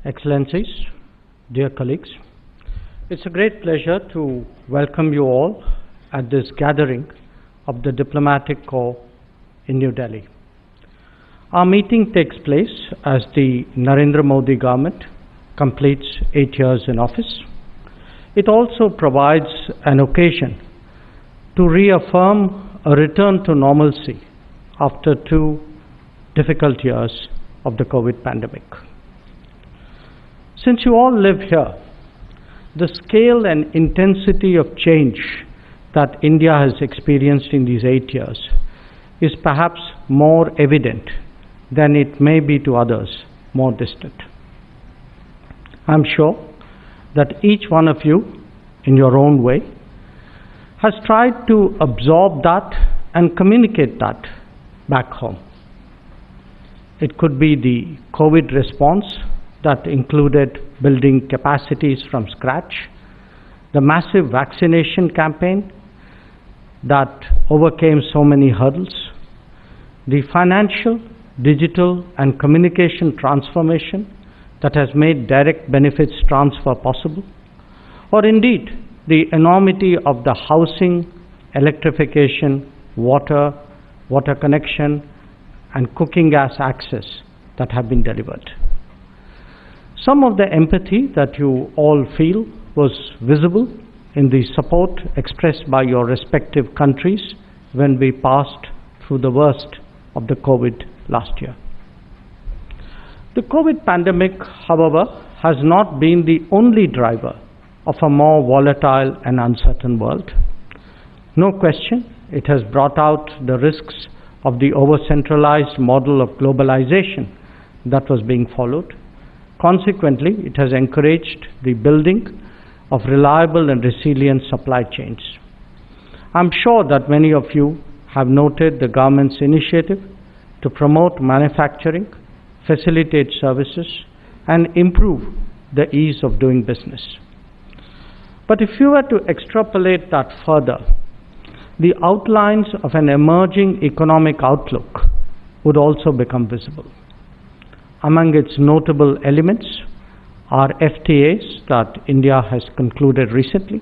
Excellencies, dear colleagues, it's a great pleasure to welcome you all at this gathering of the Diplomatic Corps in New Delhi. Our meeting takes place as the Narendra Modi government completes 8 years in office. It also provides an occasion to reaffirm a return to normalcy after 2 difficult years of the COVID pandemic. Since you all live here, the scale and intensity of change that India has experienced in these 8 years is perhaps more evident than it may be to others more distant. I'm sure that each one of you, in your own way, has tried to absorb that and communicate that back home. It could be the COVID response that included building capacities from scratch, the massive vaccination campaign that overcame so many hurdles, the financial, digital, and communication transformation that has made direct benefits transfer possible, or indeed the enormity of the housing, electrification, water connection, and cooking gas access that have been delivered. Some of the empathy that you all feel was visible in the support expressed by your respective countries when we passed through the worst of the COVID last year. The COVID pandemic, however, has not been the only driver of a more volatile and uncertain world. No question, it has brought out the risks of the over-centralized model of globalization that was being followed. Consequently, it has encouraged the building of reliable and resilient supply chains. I'm sure that many of you have noted the government's initiative to promote manufacturing, facilitate services, and improve the ease of doing business. But if you were to extrapolate that further, the outlines of an emerging economic outlook would also become visible. Among its notable elements are FTAs that India has concluded recently,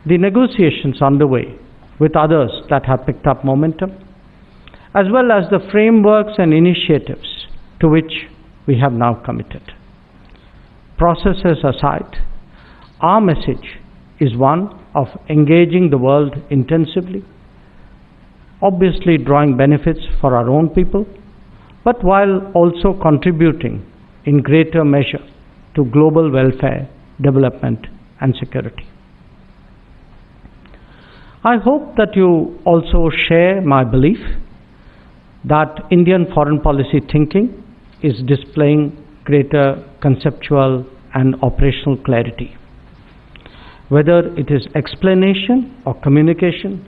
the negotiations underway with others that have picked up momentum, as well as the frameworks and initiatives to which we have now committed. Processes aside, our message is one of engaging the world intensively, obviously drawing benefits for our own people, but while also contributing in greater measure to global welfare, development, and security. I hope that you also share my belief that Indian foreign policy thinking is displaying greater conceptual and operational clarity. Whether it is explanation or communication,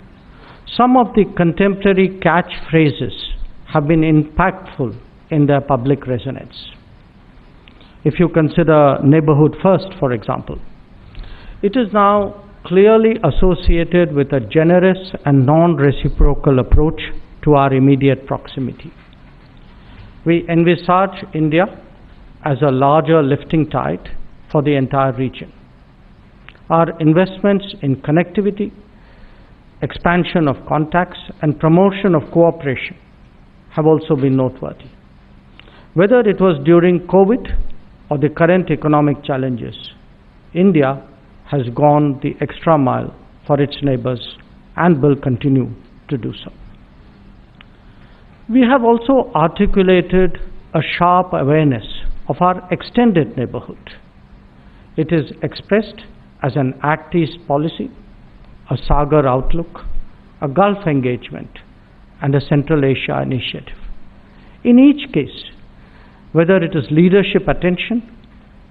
some of the contemporary catchphrases have been impactful in their public resonance. If you consider neighborhood first, for example, it is now clearly associated with a generous and non-reciprocal approach to our immediate proximity. We envisage India as a larger lifting tide for the entire region. Our investments in connectivity, expansion of contacts, and promotion of cooperation have also been noteworthy. Whether it was during COVID or the current economic challenges, India has gone the extra mile for its neighbors and will continue to do so. We have also articulated a sharp awareness of our extended neighborhood. It is expressed as an Act East policy, a Sagar outlook, a Gulf engagement, and a Central Asia initiative. In each case, whether it is leadership attention,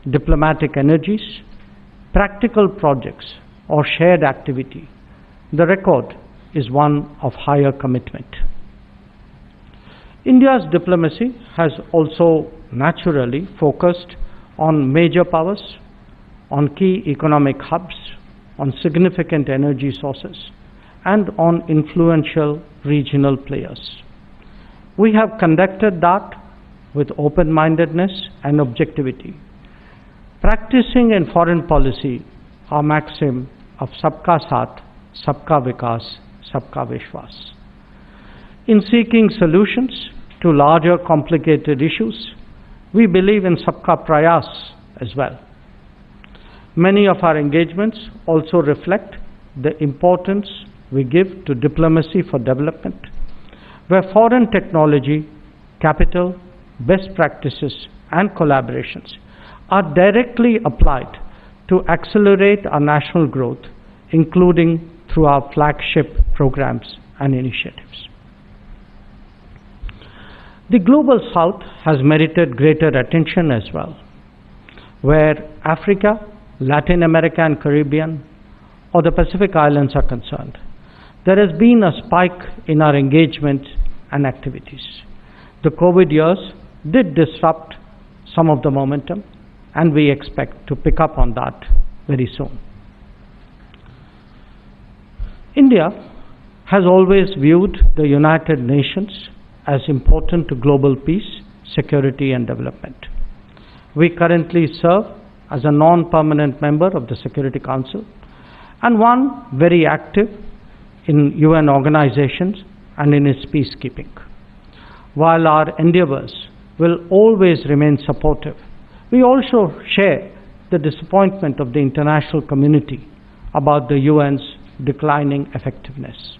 diplomatic energies, practical projects, or shared activity, the record is one of higher commitment. India's diplomacy has also naturally focused on major powers, on key economic hubs, on significant energy sources, and on influential regional players. We have conducted that with open-mindedness and objectivity, practicing in foreign policy our maxim of Sabka Saath, Sabka Vikas, Sabka Vishwas. In seeking solutions to larger complicated issues, we believe in Sabka Prayas as well. Many of our engagements also reflect the importance we give to diplomacy for development, where foreign technology, capital, best practices, and collaborations are directly applied to accelerate our national growth, including through our flagship programs and initiatives. The Global South has merited greater attention as well, where Africa, Latin America and Caribbean, or the Pacific Islands are concerned. There has been a spike in our engagement and activities. The COVID years did disrupt some of the momentum, and we expect to pick up on that very soon. India has always viewed the United Nations as important to global peace, security, and development. We currently serve as a non-permanent member of the Security Council and one very active in UN organizations and in its peacekeeping. While our endeavors will always remain supportive, we also share the disappointment of the international community about the UN's declining effectiveness.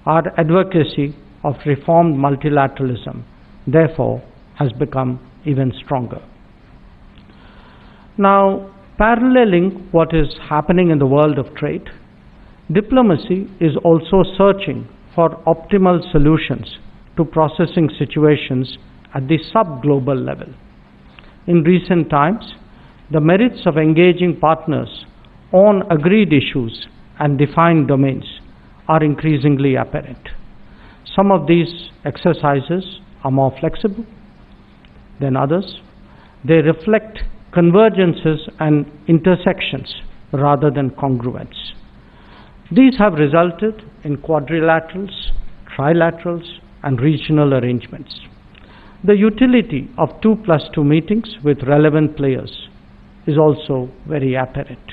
Our advocacy of reformed multilateralism, therefore, has become even stronger. Now, paralleling what is happening in the world of trade, diplomacy is also searching for optimal solutions to processing situations at the sub-global level. In recent times, the merits of engaging partners on agreed issues and defined domains are increasingly apparent. Some of these exercises are more flexible than others. They reflect convergences and intersections rather than congruence. These have resulted in quadrilaterals, trilaterals, and regional arrangements. The utility of 2+2 meetings with relevant players is also very apparent.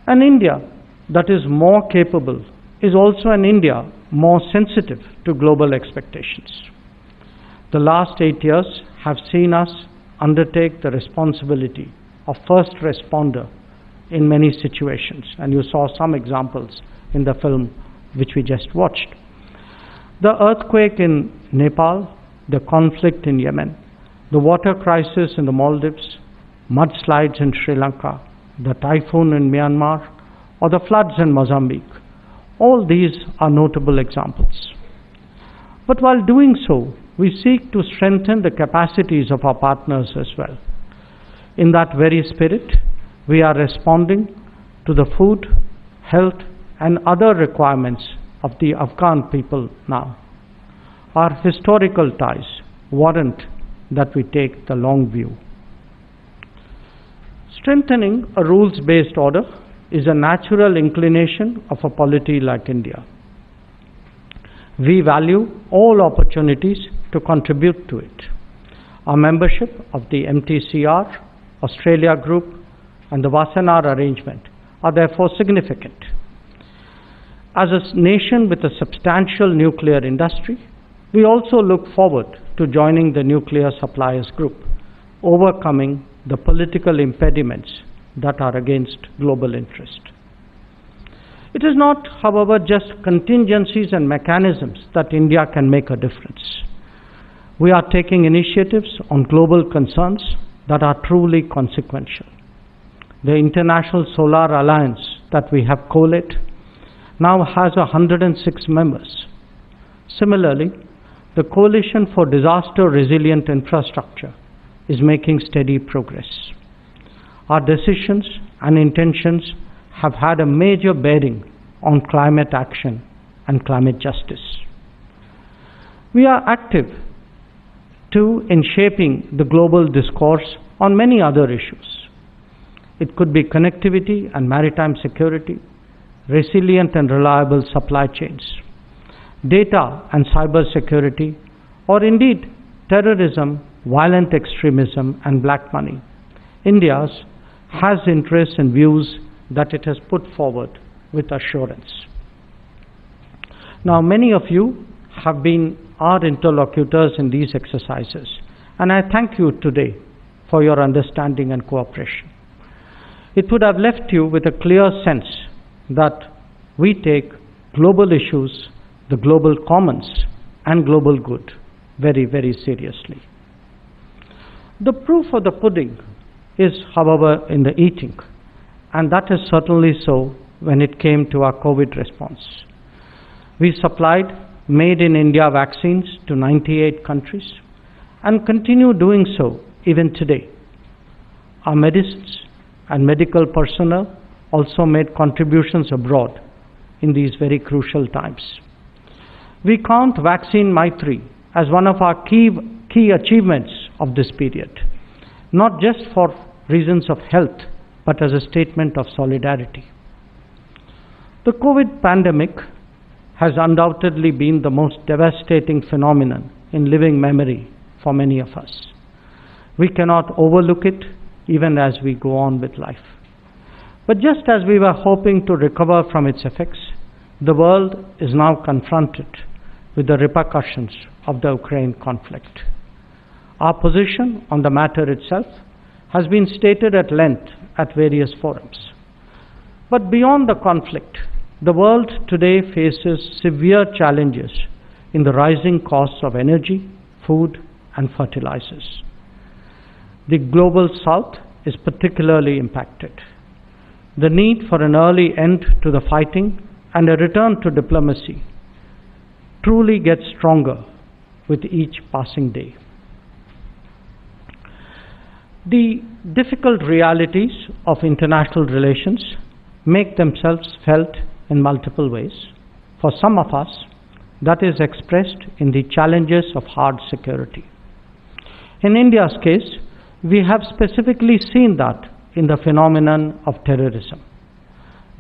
An India that is more capable is also an India more sensitive to global expectations. The last 8 years have seen us undertake the responsibility of first responder in many situations, and you saw some examples in the film which we just watched. The earthquake in Nepal, the conflict in Yemen, the water crisis in the Maldives, mudslides in Sri Lanka, the typhoon in Myanmar, or the floods in Mozambique. All these are notable examples. But while doing so, we seek to strengthen the capacities of our partners as well. In that very spirit, we are responding to the food, health, and other requirements of the Afghan people now. Our historical ties warrant that we take the long view. Strengthening a rules-based order is a natural inclination of a polity like India. We value all opportunities to contribute to it. Our membership of the MTCR, Australia Group, and the Wassenaar arrangement are therefore significant. As a nation with a substantial nuclear industry, we also look forward to joining the Nuclear Suppliers Group, overcoming the political impediments that are against global interest. It is not, however, just contingencies and mechanisms that India can make a difference. We are taking initiatives on global concerns that are truly consequential. The International Solar Alliance that we have collated now has 106 members. Similarly, the Coalition for Disaster Resilient Infrastructure is making steady progress. Our decisions and intentions have had a major bearing on climate action and climate justice. We are active too in shaping the global discourse on many other issues. It could be connectivity and maritime security, resilient and reliable supply chains, data and cyber security, or indeed terrorism, violent extremism, and black money, India has interests and views that it has put forward with assurance. Now, many of you have been our interlocutors in these exercises, and I thank you today for your understanding and cooperation. It would have left you with a clear sense that we take global issues, the global commons, and global good very, very seriously. The proof of the pudding is, however, in the eating, and that is certainly so when it came to our COVID response. We supplied made in India vaccines to 98 countries and continue doing so even today. Our medicines and medical personnel also made contributions abroad in these very crucial times. We count Vaccine Maitri as one of our key achievements of this period, not just for reasons of health, but as a statement of solidarity. The COVID pandemic has undoubtedly been the most devastating phenomenon in living memory for many of us. We cannot overlook it even as we go on with life. But just as we were hoping to recover from its effects, the world is now confronted with the repercussions of the Ukraine conflict. Our position on the matter itself has been stated at length at various forums. But beyond the conflict, the world today faces severe challenges in the rising costs of energy, food, and fertilizers. The global south is particularly impacted. The need for an early end to the fighting and a return to diplomacy truly gets stronger with each passing day. The difficult realities of international relations make themselves felt in multiple ways. For some of us, that is expressed in the challenges of hard security. In India's case, we have specifically seen that in the phenomenon of terrorism.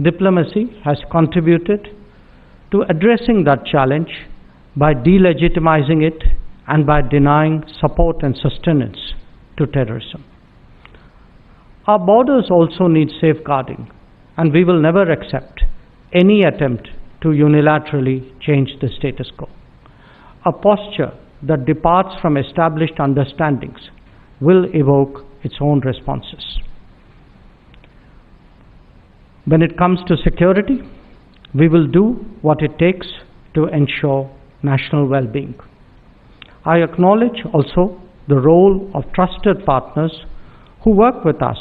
Diplomacy has contributed to addressing that challenge by delegitimizing it and by denying support and sustenance to terrorism. Our borders also need safeguarding, and we will never accept any attempt to unilaterally change the status quo. A posture that departs from established understandings will evoke its own responses. When it comes to security, we will do what it takes to ensure national well-being. I acknowledge also the role of trusted partners who work with us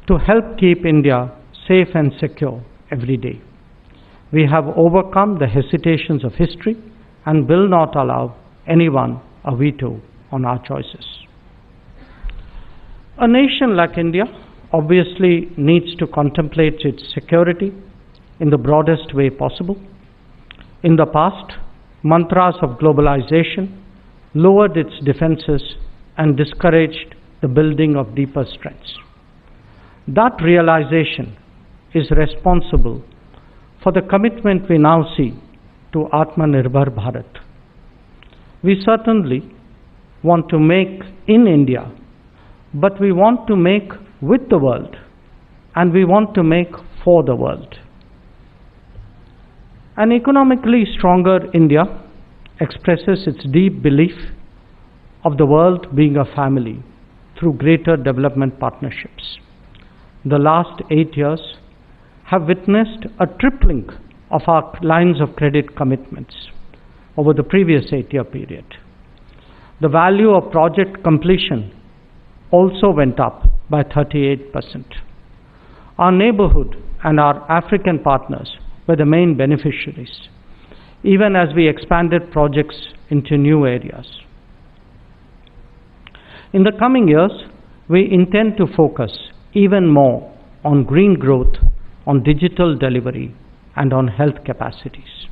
to help keep India safe and secure every day. We have overcome the hesitations of history and will not allow anyone a veto on our choices. A nation like India obviously needs to contemplate its security in the broadest way possible. In the past, mantras of globalization lowered its defenses and discouraged the building of deeper strengths. That realization is responsible for the commitment we now see to Atmanirbhar Bharat. We certainly want to make in India, but we want to make with the world, and we want to make for the world. An economically stronger India expresses its deep belief of the world being a family through greater development partnerships. The last 8 years have witnessed a tripling of our lines of credit commitments over the previous 8-year period. The value of project completion also went up by 38%. Our neighborhood and our African partners were the main beneficiaries, even as we expanded projects into new areas. In the coming years, we intend to focus even more on green growth, on digital delivery, and on health capacities.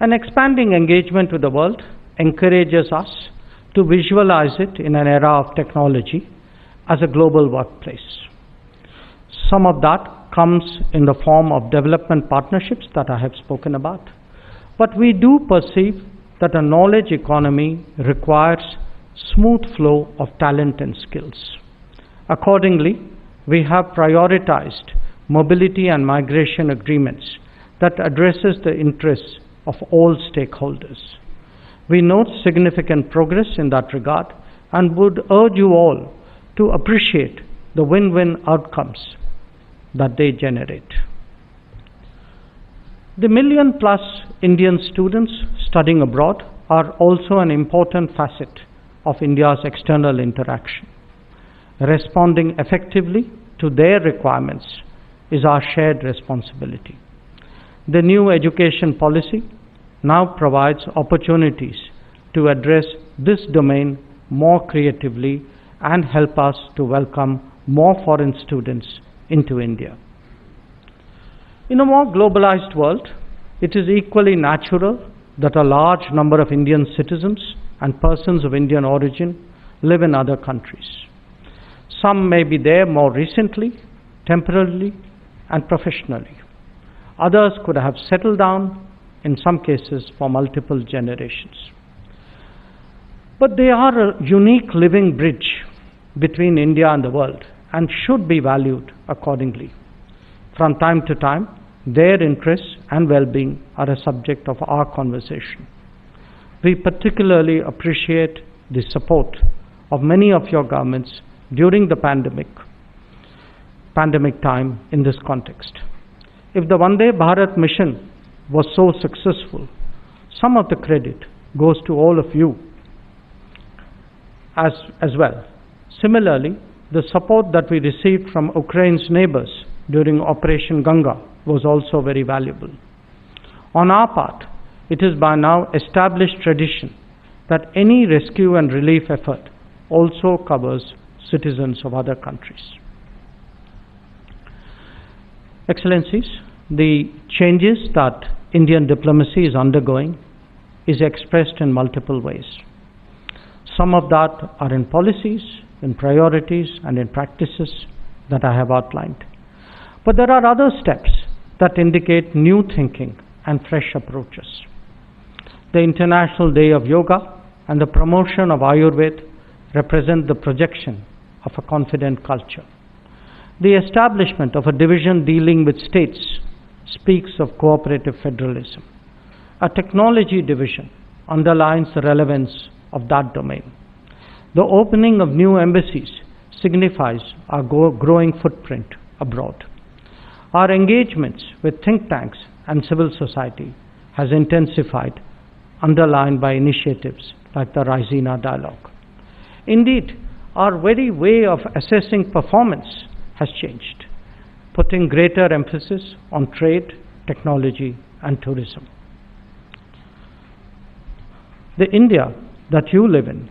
An expanding engagement with the world encourages us to visualize it in an era of technology as a global workplace. Some of that comes in the form of development partnerships that I have spoken about, but we do perceive that a knowledge economy requires smooth flow of talent and skills. Accordingly, we have prioritized mobility and migration agreements that addresses the interests of all stakeholders. We note significant progress in that regard and would urge you all to appreciate the win-win outcomes that they generate. The million-plus Indian students studying abroad are also an important facet of India's external interaction. Responding effectively to their requirements is our shared responsibility. The new education policy now provides opportunities to address this domain more creatively and help us to welcome more foreign students into India. In a more globalized world, it is equally natural that a large number of Indian citizens and persons of Indian origin live in other countries. Some may be there more recently, temporarily, and professionally. Others could have settled down, in some cases, for multiple generations. But they are a unique living bridge between India and the world and should be valued accordingly. From time to time, their interests and well-being are a subject of our conversation. We particularly appreciate the support of many of your governments during the pandemic time in this context. If the Vande Bharat mission was so successful, some of the credit goes to all of you as well. Similarly, the support that we received from Ukraine's neighbors during Operation Ganga was also very valuable. On our part, it is by now established tradition that any rescue and relief effort also covers citizens of other countries. Excellencies, the changes that Indian diplomacy is undergoing is expressed in multiple ways. Some of that are in policies, in priorities, and in practices that I have outlined. But there are other steps that indicate new thinking and fresh approaches. The International Day of Yoga and the promotion of Ayurveda represent the projection of a confident culture. The establishment of a division dealing with states speaks of cooperative federalism. A technology division underlines the relevance of that domain. The opening of new embassies signifies our growing footprint abroad. Our engagements with think tanks and civil society has intensified, underlined by initiatives like the Raisina Dialogue. Indeed, our very way of assessing performance has changed, putting greater emphasis on trade, technology, and tourism. The India that you live in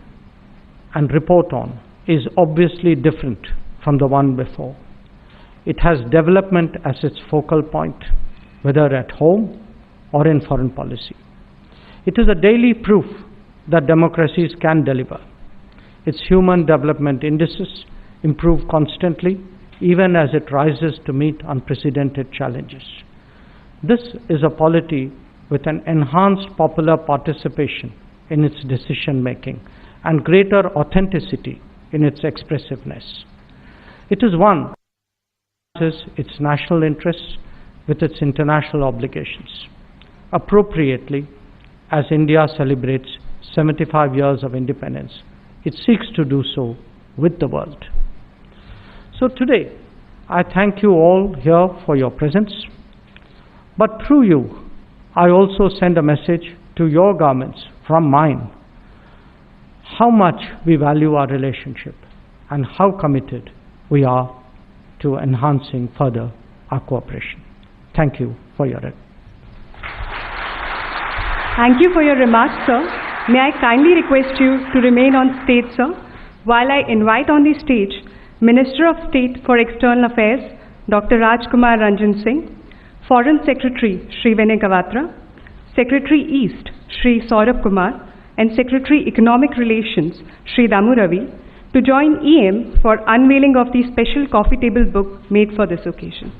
and report on is obviously different from the one before. It has development as its focal point, whether at home or in foreign policy. It is a daily proof that democracies can deliver. Its human development indices improve constantly, even as it rises to meet unprecedented challenges. This is a polity with an enhanced popular participation in its decision making and greater authenticity in its expressiveness. It is one that balances its national interests with its international obligations. Appropriately, as India celebrates 75 years of independence, it seeks to do so with the world. So today, I thank you all here for your presence, but through you, I also send a message to your governments from mine, how much we value our relationship and how committed we are to enhancing further our cooperation. Thank you for your attention. Thank you for your remarks, sir. May I kindly request you to remain on stage, sir, while I invite on the stage Minister of State for External Affairs, Dr. Rajkumar Ranjan Singh, Foreign Secretary, Shri Vinay Gavatra, Secretary East, Shri Saurabh Kumar, and Secretary Economic Relations, Shri Damu Ravi, to join EM for unveiling of the special coffee table book made for this occasion.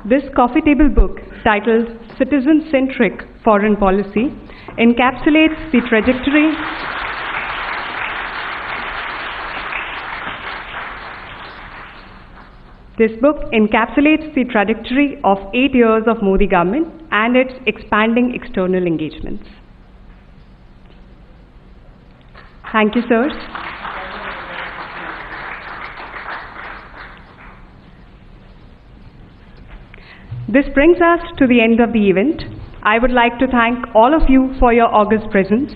This coffee table book, titled Citizen-Centric Foreign Policy, encapsulates the trajectory This book encapsulates the trajectory of 8 years of Modi government and its expanding external engagements. Thank you, sirs. This brings us to the end of the event. I would like to thank all of you for your august presence.